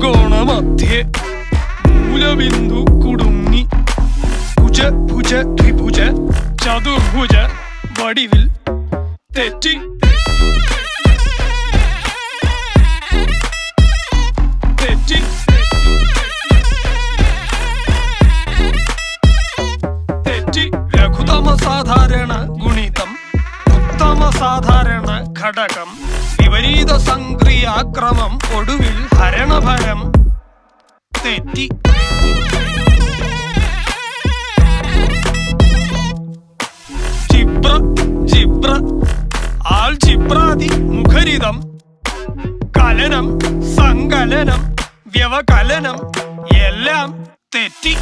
ത്രികോണമധ്യേ മൂലബിന്ദു കുടുങ്ങി ഭുജ ഭുജ ത്രിഭുജ ചതുർഭുജ വടിവിൽ തെറ്റി തെറ്റി തെറ്റി ലഘുതമ സാധാരണ ഗുണിതം ഉത്തമ സാധാരണ ഘടകം വിപരീത സംക്രിയാക്രമം ഒടുവിൽ ഹരണഫലം തെറ്റി ജിബ്ര ജിബ്ര ആൾജിബ്രാദി മുഖരിതം കലനം സങ്കലനം വ്യവകലനം എല്ലാം തെറ്റി